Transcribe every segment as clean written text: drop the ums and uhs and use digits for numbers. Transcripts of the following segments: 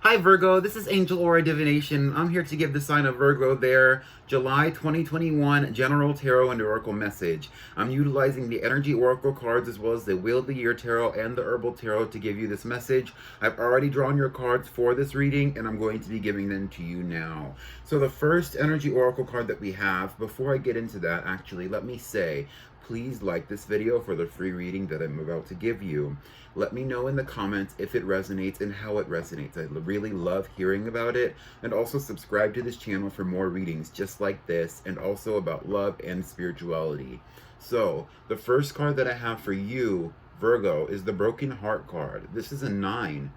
Hi Virgo, this is Angel Aura Divination. I'm here to give the sign of Virgo their July 2021 General Tarot and Oracle message. I'm utilizing the Energy Oracle cards as well as the Wheel of the Year Tarot and the Herbal Tarot to give you this message. I've already drawn your cards for this reading and I'm going to be giving them to you now. So the first Energy Oracle card that we have, before I get into that actually, let me say, please like this video for the free reading that I'm about to give you. Let me know in the comments if it resonates and how it resonates. I really love hearing about it. And also subscribe to this channel for more readings just like this and also about love and spirituality. So the first card that I have for you, Virgo, is the Broken Heart card. This is a 9.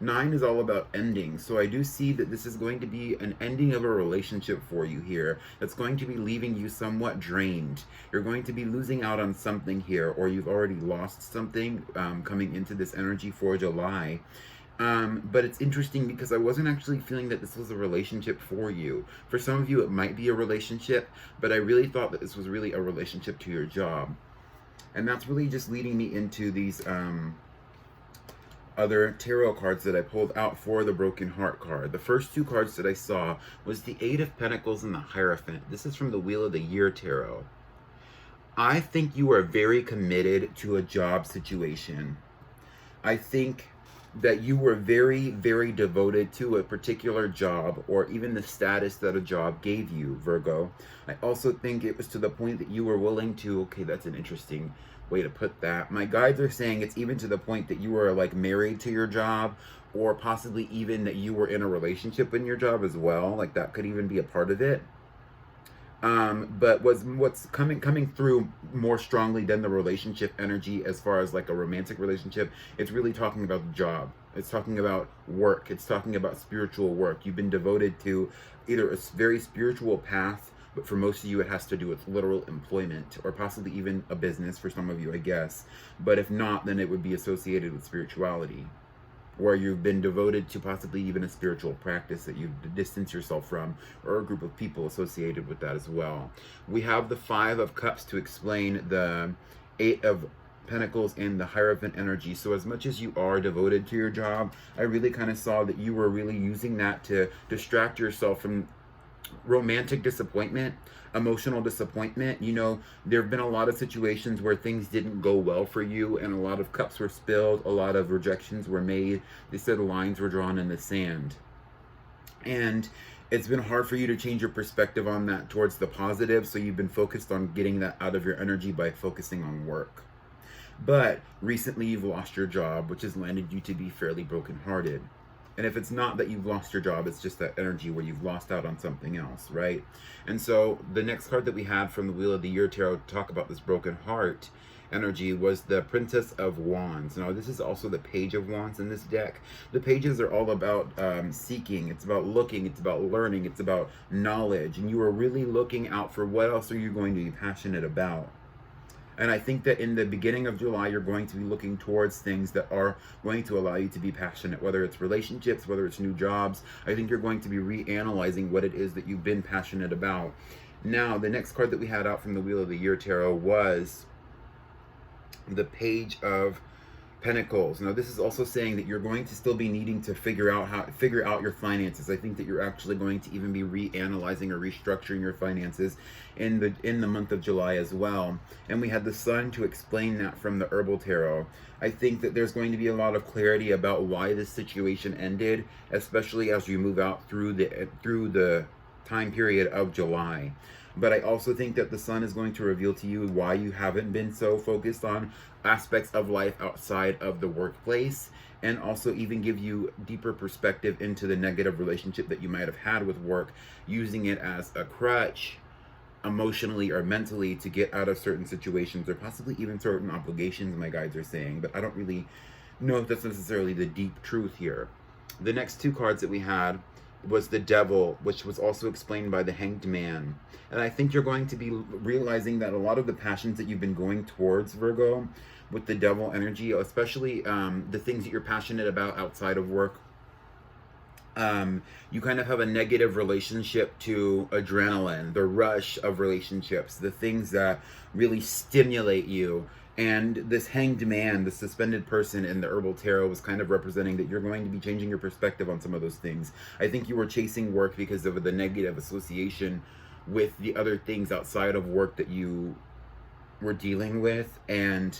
9 is all about ending, so I do see that this is going to be an ending of a relationship for you here that's going to be leaving you somewhat drained. You're going to be losing out on something here, or you've already lost something coming into this energy for July. But it's interesting because I wasn't actually feeling that this was a relationship for you. For some of you, it might be a relationship, but I really thought that this was really a relationship to your job. And that's really just leading me into these other tarot cards that I pulled out for the Broken Heart card. The first two cards that I saw was the Eight of Pentacles and the Hierophant. This is from the Wheel of the Year Tarot. I think you are very committed to a job situation. I think that you were very, very devoted to a particular job or even the status that a job gave you, Virgo. I also think it was to the point that you were willing to, okay, that's an interesting way to put that. My guides are saying it's even to the point that you were like married to your job, or possibly even that you were in a relationship in your job as well. Like that could even be a part of it. But what's coming through more strongly than the relationship energy, as far as like a romantic relationship, it's really talking about the job. It's talking about work. It's talking about spiritual work. You've been devoted to either a very spiritual path, but for most of you, it has to do with literal employment or possibly even a business for some of you, I guess. But if not, then it would be associated with spirituality, where you've been devoted to possibly even a spiritual practice that you've distanced yourself from, or a group of people associated with that as well. We have the Five of Cups to explain the Eight of Pentacles and the Hierophant energy. So as much as you are devoted to your job, I really kind of saw that you were really using that to distract yourself from romantic disappointment, emotional disappointment. You know, there have been a lot of situations where things didn't go well for you and a lot of cups were spilled, a lot of rejections were made. They said lines were drawn in the sand. And it's been hard for you to change your perspective on that towards the positive, so you've been focused on getting that out of your energy by focusing on work. But recently you've lost your job, which has landed you to be fairly brokenhearted. And if it's not that you've lost your job, it's just that energy where you've lost out on something else, right? And so the next card that we had from the Wheel of the Year Tarot to talk about this broken heart energy was the Princess of Wands. Now, this is also the Page of Wands in this deck. The pages are all about seeking. It's about looking. It's about learning. It's about knowledge. And you are really looking out for what else are you going to be passionate about. And I think that in the beginning of July, you're going to be looking towards things that are going to allow you to be passionate, whether it's relationships, whether it's new jobs. I think you're going to be reanalyzing what it is that you've been passionate about. Now, the next card that we had out from the Wheel of the Year Tarot was the Page of Pentacles. Now, this is also saying that you're going to still be needing to figure out your finances. I think that you're actually going to even be reanalyzing or restructuring your finances in the month of July as well. And we had the Sun to explain that from the Herbal Tarot. I think that there's going to be a lot of clarity about why this situation ended, especially as you move out through the time period of July. But I also think that the Sun is going to reveal to you why you haven't been so focused on aspects of life outside of the workplace, and also even give you deeper perspective into the negative relationship that you might have had with work, using it as a crutch emotionally or mentally to get out of certain situations or possibly even certain obligations, my guides are saying. But I don't really know if that's necessarily the deep truth here. The next two cards that we had was the Devil, which was also explained by the Hanged Man. And I think you're going to be realizing that a lot of the passions that you've been going towards, Virgo, with the Devil energy, especially the things that you're passionate about outside of work, you kind of have a negative relationship to adrenaline, the rush of relationships, the things that really stimulate you. And this hanged man, the suspended person in the herbal tarot, was kind of representing that you're going to be changing your perspective on some of those things. I think you were chasing work because of the negative association with the other things outside of work that you were dealing with. And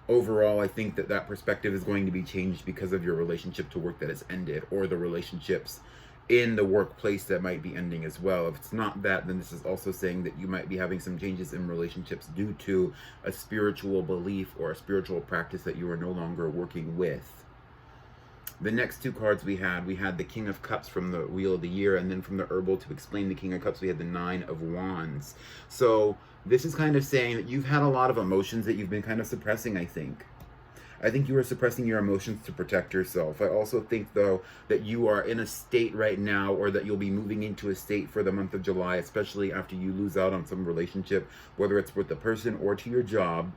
overall, I think that that perspective is going to be changed because of your relationship to work that has ended, or the relationships in the workplace that might be ending as well. If it's not that, then this is also saying that you might be having some changes in relationships due to a spiritual belief or a spiritual practice that you are no longer working with. The next two cards we had the King of Cups from the Wheel of the Year, and then from the Herbal, to explain the King of Cups, we had the Nine of Wands. So this is kind of saying that you've had a lot of emotions that you've been kind of suppressing, I think. I think you are suppressing your emotions to protect yourself. I also think, though, that you are in a state right now, or that you'll be moving into a state for the month of July, especially after you lose out on some relationship, whether it's with the person or to your job,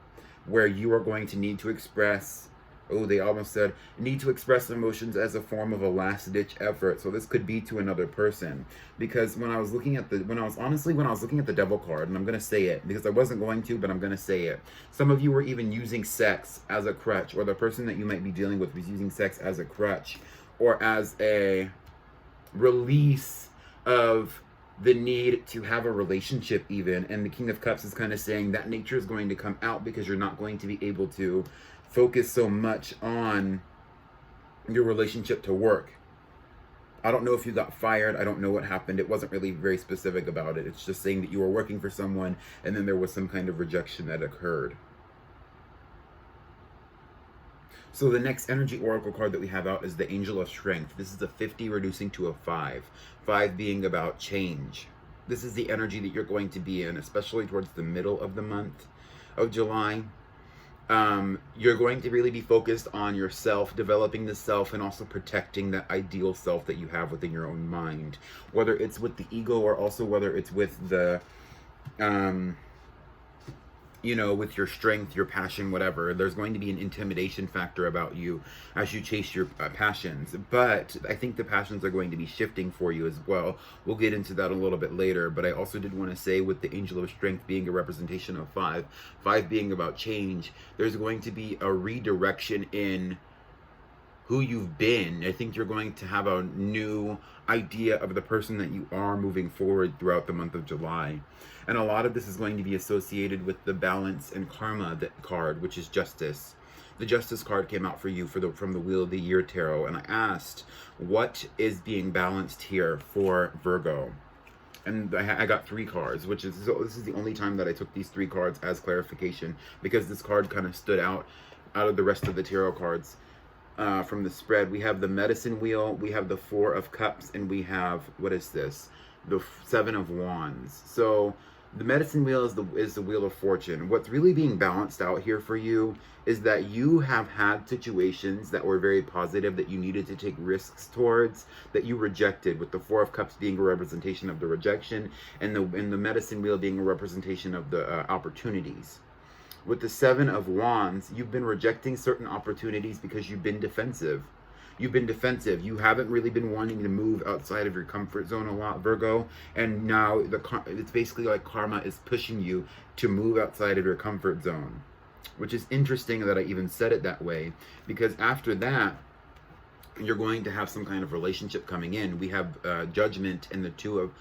where you are going to need to express, oh, they almost said, need to express emotions as a form of a last-ditch effort. So this could be to another person. Because when I was looking at the Devil card, and I'm going to say it, because I wasn't going to, but I'm going to say it. Some of you were even using sex as a crutch, or the person that you might be dealing with was using sex as a crutch, or as a release of the need to have a relationship even. And the King of Cups is kind of saying that nature is going to come out, because you're not going to be able to focus so much on your relationship to work. I don't know if you got fired. I don't know what happened. It wasn't really very specific about it. It's just saying that you were working for someone and then there was some kind of rejection that occurred. So the next energy oracle card that we have out is the Angel of Strength. This is a 50 reducing to a 5. 5 being about change. This is the energy that you're going to be in, especially towards the middle of the month of July. You're going to really be focused on yourself, developing the self, and also protecting that ideal self that you have within your own mind. Whether it's with the ego, or also whether it's with the, with your strength, your passion, whatever. There's going to be an intimidation factor about you as you chase your passions. But I think the passions are going to be shifting for you as well. We'll get into that a little bit later. But I also did want to say, with the Angel of Strength being a representation of 5, 5 being about change, there's going to be a redirection in who you've been. I think you're going to have a new idea of the person that you are moving forward throughout the month of July. And a lot of this is going to be associated with the Balance and Karma card, which is Justice. The Justice card came out for you from the Wheel of the Year tarot, and I asked, what is being balanced here for Virgo? And I got 3 cards, this is the only time that I took these 3 cards as clarification, because this card kind of stood out of the rest of the tarot cards. From the spread, we have the Medicine Wheel, we have the 4 of Cups, and we have, what is this? The 7 of Wands. So the Medicine Wheel is the Wheel of Fortune. What's really being balanced out here for you is that you have had situations that were very positive that you needed to take risks towards, that you rejected, with the 4 of Cups being a representation of the rejection, and the Medicine Wheel being a representation of the opportunities. With the 7 of Wands, you've been rejecting certain opportunities because you've been defensive. You've been defensive. You haven't really been wanting to move outside of your comfort zone a lot, Virgo. And now it's basically like karma is pushing you to move outside of your comfort zone. Which is interesting that I even said it that way. Because after that, you're going to have some kind of relationship coming in. We have Judgment and the 2 of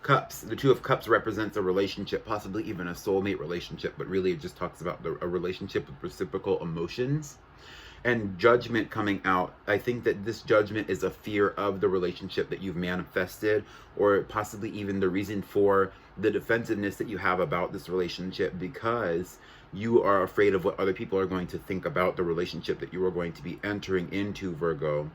Cups. The 2 of Cups represents a relationship, possibly even a soulmate relationship, but really it just talks about a relationship with reciprocal emotions. And Judgment coming out, I think that this Judgment is a fear of the relationship that you've manifested, or possibly even the reason for the defensiveness that you have about this relationship, because you are afraid of what other people are going to think about the relationship that you are going to be entering into, Virgo.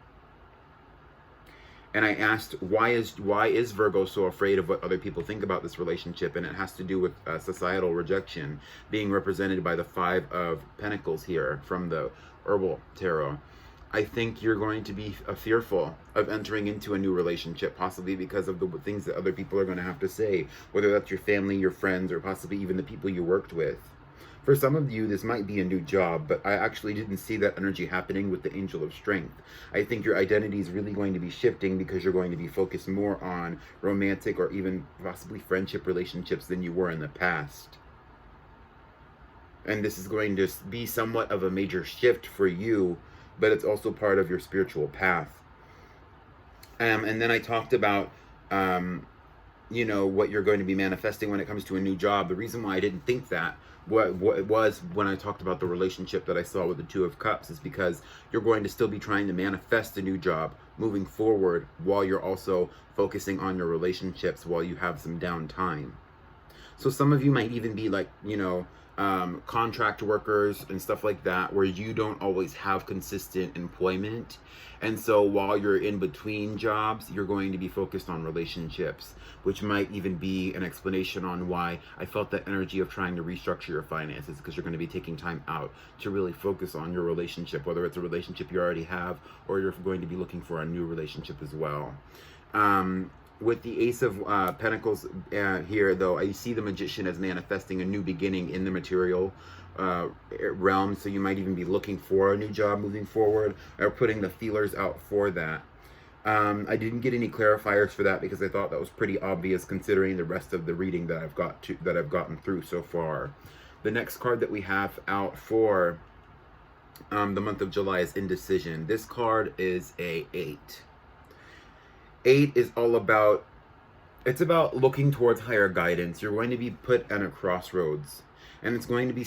And I asked, why is Virgo so afraid of what other people think about this relationship? And it has to do with societal rejection, being represented by the 5 of Pentacles here from the Herbal Tarot. I think you're going to be fearful of entering into a new relationship, possibly because of the things that other people are going to have to say, whether that's your family, your friends, or possibly even the people you worked with. For some of you, this might be a new job, but I actually didn't see that energy happening with the Angel of Strength. I think your identity is really going to be shifting, because you're going to be focused more on romantic or even possibly friendship relationships than you were in the past. And this is going to be somewhat of a major shift for you, but it's also part of your spiritual path. And then I talked about, what you're going to be manifesting when it comes to a new job. The reason why I didn't think that, what it was when I talked about the relationship that I saw with the Two of Cups, is because you're going to still be trying to manifest a new job moving forward while you're also focusing on your relationships while you have some downtime. So some of you might even be like, contract workers and stuff like that, where you don't always have consistent employment. And so while you're in between jobs, you're going to be focused on relationships, which might even be an explanation on why I felt that energy of trying to restructure your finances, because you're going to be taking time out to really focus on your relationship, whether it's a relationship you already have or you're going to be looking for a new relationship as well. With the Ace of Pentacles here, though, I see the Magician as manifesting a new beginning in the material realm. So you might even be looking for a new job moving forward, or putting the feelers out for that. I didn't get any clarifiers for that because I thought that was pretty obvious considering the rest of the reading that I've gotten through so far. The next card that we have out for the month of July is Indecision. This card is a 8. 8 is all about, it's about looking towards higher guidance. You're going to be put at a crossroads, and it's going to be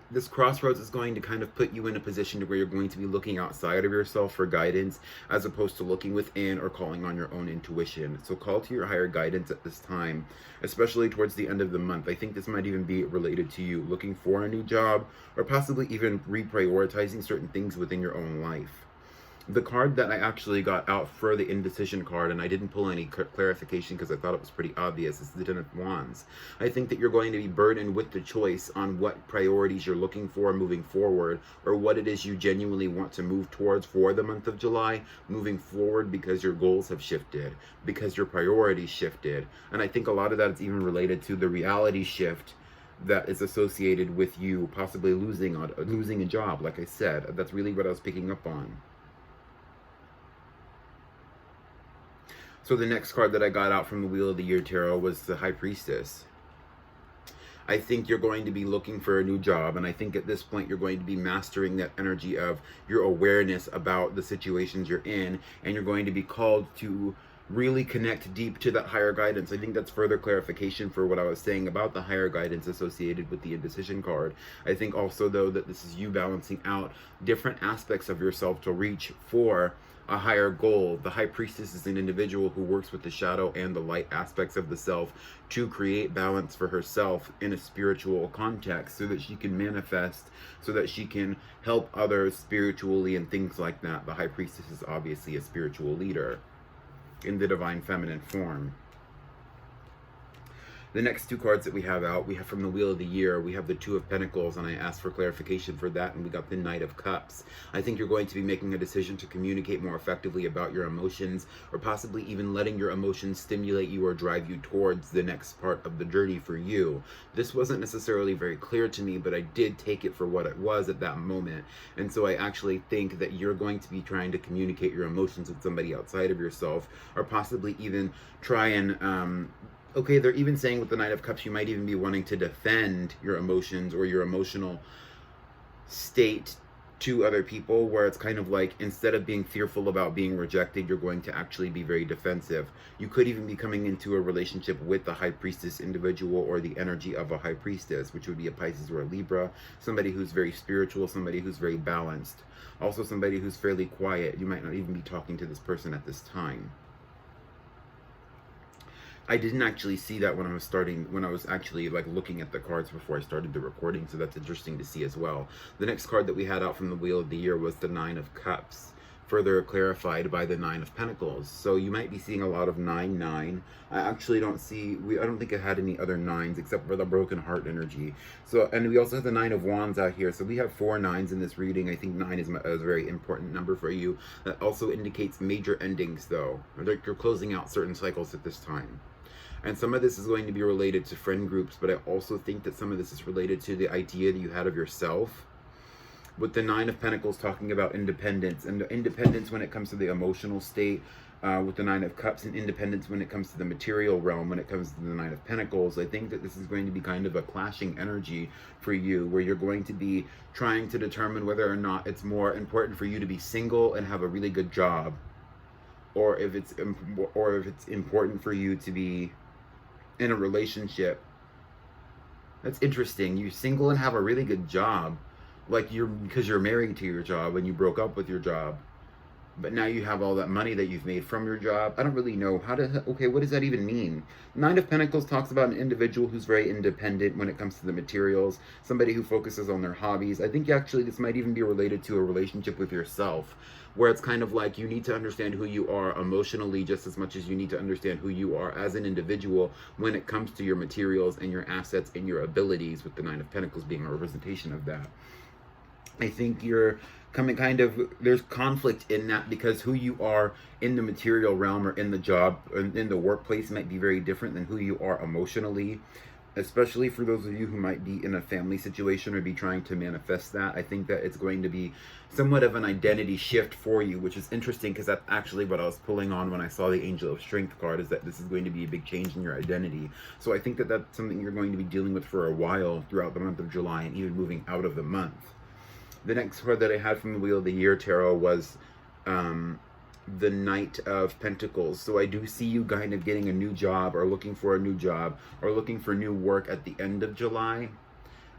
this crossroads is going to kind of put you in a position to where you're going to be looking outside of yourself for guidance, as opposed to looking within or calling on your own intuition. So call to your higher guidance at this time, especially towards the end of the month. I think this might even be related to you looking for a new job, or possibly even reprioritizing certain things within your own life. The card that I actually got out for the Indecision card, and I didn't pull any clarification because I thought it was pretty obvious, is the Ten of Wands. I think that you're going to be burdened with the choice on what priorities you're looking for moving forward, or what it is you genuinely want to move towards for the month of July moving forward, because your goals have shifted, because your priorities shifted. And I think a lot of that is even related to the reality shift that is associated with you possibly losing a job. Like I said, that's really what I was picking up on. So the next card that I got out from the Wheel of the Year Tarot was the High Priestess. I think you're going to be looking for a new job, and I think at this point you're going to be mastering that energy of your awareness about the situations you're in, and you're going to be called to really connect deep to that higher guidance. I think that's further clarification for what I was saying about the higher guidance associated with the Indecision card. I think also, though, that this is you balancing out different aspects of yourself to reach for a higher goal. The High Priestess is an individual who works with the shadow and the light aspects of the self to create balance for herself in a spiritual context, so that she can manifest, so that she can help others spiritually and things like that. The High Priestess is obviously a spiritual leader in the divine feminine form. The next two cards that we have out, we have from the Wheel of the Year, we have the Two of Pentacles, and I asked for clarification for that, and we got the Knight of Cups. I think you're going to be making a decision to communicate more effectively about your emotions, or possibly even letting your emotions stimulate you or drive you towards the next part of the journey for you. This wasn't necessarily very clear to me, but I did take it for what it was at that moment. And so I actually think that you're going to be trying to communicate your emotions with somebody outside of yourself, or possibly even try and okay, they're even saying with the Knight of Cups, you might even be wanting to defend your emotions or your emotional state to other people, where it's kind of like, instead of being fearful about being rejected, you're going to actually be very defensive. You could even be coming into a relationship with the High Priestess individual, or the energy of a High Priestess, which would be a Pisces or a Libra, somebody who's very spiritual, somebody who's very balanced, also somebody who's fairly quiet. You might not even be talking to this person at this time. I didn't actually see that when I was actually like looking at the cards before I started the recording, so that's interesting to see as well. The next card that we had out from the Wheel of the Year was the Nine of Cups, further clarified by the Nine of Pentacles. So you might be seeing a lot of 9-9. I actually don't see, I don't think it had any other 9s except for the broken heart energy. So, and we also have the Nine of Wands out here. So we have 4 9s in this reading. I think 9 is a very important number for you. That also indicates major endings, though. Like you're closing out certain cycles at this time. And some of this is going to be related to friend groups, but I also think that some of this is related to the idea that you had of yourself. with the Nine of Pentacles talking about independence, and independence when it comes to the emotional state, with the Nine of Cups, and independence when it comes to the material realm, when it comes to the Nine of Pentacles. I think that this is going to be kind of a clashing energy for you, where you're going to be trying to determine whether or not it's more important for you to be single and have a really good job, or if it's important for you to be in a relationship. That's interesting. You're single and have a really good job, like because you're married to your job and you broke up with your job, but now you have all that money that you've made from your job. I don't really know how to, okay, what does that even mean? Nine of Pentacles talks about an individual who's very independent when it comes to the materials, somebody who focuses on their hobbies. I think actually this might even be related to a relationship with yourself, where it's kind of like you need to understand who you are emotionally just as much as you need to understand who you are as an individual when it comes to your materials and your assets and your abilities, with the Nine of Pentacles being a representation of that. I think you're coming there's conflict in that, because who you are in the material realm or in the job or in the workplace might be very different than who you are emotionally, especially for those of you who might be in a family situation or be trying to manifest that. I think that it's going to be somewhat of an identity shift for you, which is interesting because that's actually what I was pulling on when I saw the Angel of Strength card, is that this is going to be a big change in your identity. So I think that that's something you're going to be dealing with for a while throughout the month of July, and even moving out of the month. The next card that I had from the Wheel of the Year Tarot was the Knight of Pentacles. So I do see you kind of getting a new job, or looking for a new job, or looking for new work at the end of July.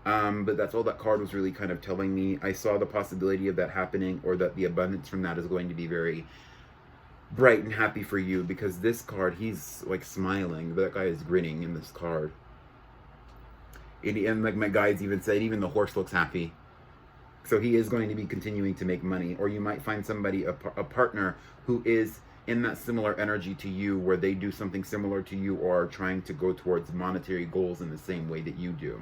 But that's all that card was really kind of telling me. I saw the possibility of that happening, or that the abundance from that is going to be very bright and happy for you, because this card, he's like smiling. That guy is grinning in this card. And like my guides even said, even the horse looks happy. So he is going to be continuing to make money. Or you might find somebody, a partner, who is in that similar energy to you, where they do something similar to you, or are trying to go towards monetary goals in the same way that you do.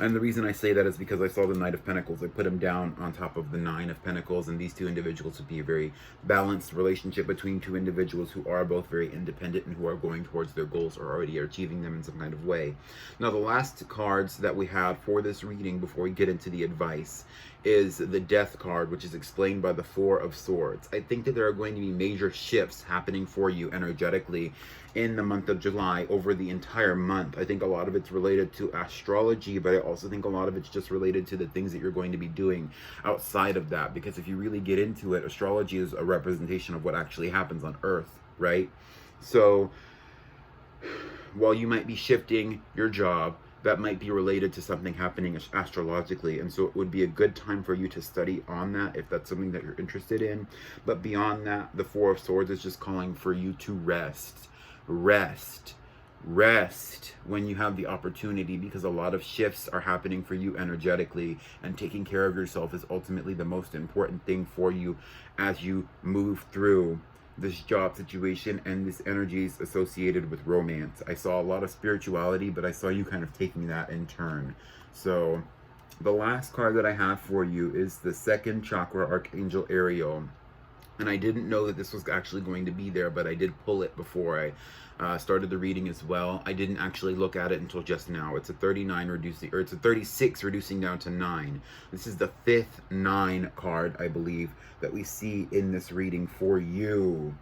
And the reason I say that is because I saw the Knight of Pentacles. I put him down on top of the Nine of Pentacles, and these two individuals would be a very balanced relationship between two individuals who are both very independent and who are going towards their goals, or already are achieving them in some kind of way. Now, the last cards that we have for this reading before we get into the advice is the Death card, which is explained by the Four of Swords. I think that there are going to be major shifts happening for you energetically in the month of July, over the entire month. I think a lot of it's related to astrology, but I also think a lot of it's just related to the things that you're going to be doing outside of that. Because if you really get into it, astrology is a representation of what actually happens on Earth, right? So while you might be shifting your job, that might be related to something happening astrologically, and so it would be a good time for you to study on that if that's something that you're interested in. But beyond that, the Four of Swords is just calling for you to rest when you have the opportunity, because a lot of shifts are happening for you energetically, and taking care of yourself is ultimately the most important thing for you as you move through this job situation and this energies associated with romance. I saw a lot of spirituality, but I saw you kind of taking that in turn. So the last card that I have for you is the second chakra, Archangel Ariel. And I didn't know that this was actually going to be there, but I did pull it before I started the reading as well. I didn't actually look at it until just now. It's a 39 reducing, or it's a 36 reducing down to 9. This is the fifth 9 card, I believe, that we see in this reading for you.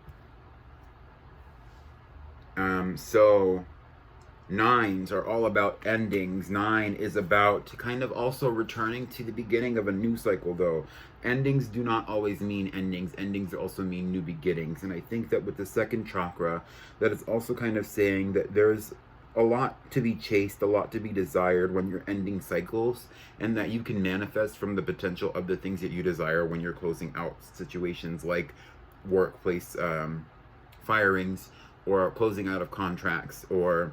So 9s are all about endings. 9 is about kind of also returning to the beginning of a new cycle, though. Endings do not always mean endings. Endings also mean new beginnings. And I think that with the second chakra, that is also kind of saying that there's a lot to be chased, a lot to be desired when you're ending cycles, and that you can manifest from the potential of the things that you desire when you're closing out situations like workplace firings, or closing out of contracts, or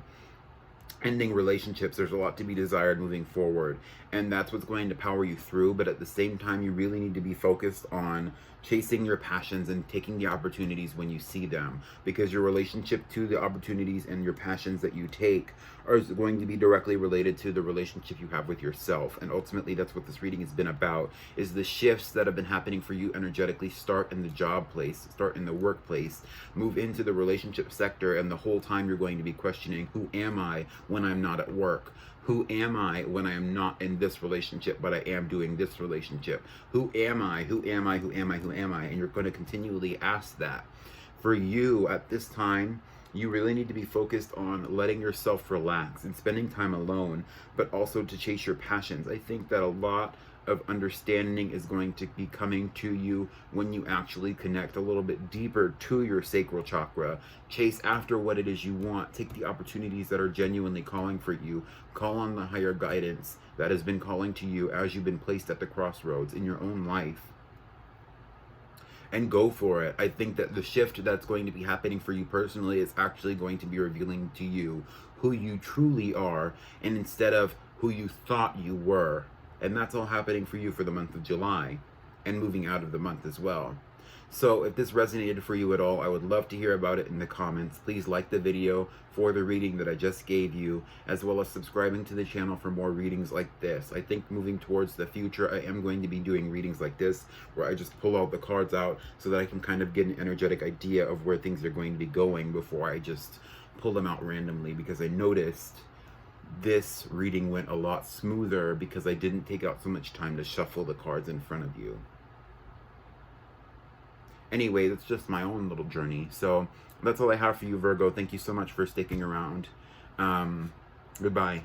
ending relationships. There's a lot to be desired moving forward, and that's what's going to power you through. But at the same time, you really need to be focused on chasing your passions and taking the opportunities when you see them, because your relationship to the opportunities and your passions that you take are going to be directly related to the relationship you have with yourself. And ultimately, that's what this reading has been about, is the shifts that have been happening for you energetically start in the job place, start in the workplace, move into the relationship sector, and the whole time you're going to be questioning, who am I when I'm not at work? Who am I when I am not in this relationship, but I am doing this relationship? Who am I? Who am I? Who am I? Who am I? And you're going to continually ask that. For you at this time, you really need to be focused on letting yourself relax and spending time alone, but also to chase your passions. I think that a lot of understanding is going to be coming to you when you actually connect a little bit deeper to your sacral chakra. Chase after what it is you want. Take the opportunities that are genuinely calling for you. Call on the higher guidance that has been calling to you as you've been placed at the crossroads in your own life, and go for it. I think that the shift that's going to be happening for you personally is actually going to be revealing to you who you truly are, and instead of who you thought you were. And that's all happening for you for the month of July and moving out of the month as well. So if this resonated for you at all, I would love to hear about it in the comments. Please like the video for the reading that I just gave you, as well as subscribing to the channel for more readings like this. I think moving towards the future, I am going to be doing readings like this, where I just pull all the cards out so that I can kind of get an energetic idea of where things are going to be going before I just pull them out randomly, because I noticed this reading went a lot smoother because I didn't take out so much time to shuffle the cards in front of you. Anyway, that's just my own little journey. So that's all I have for you, Virgo. Thank you so much for sticking around. Goodbye.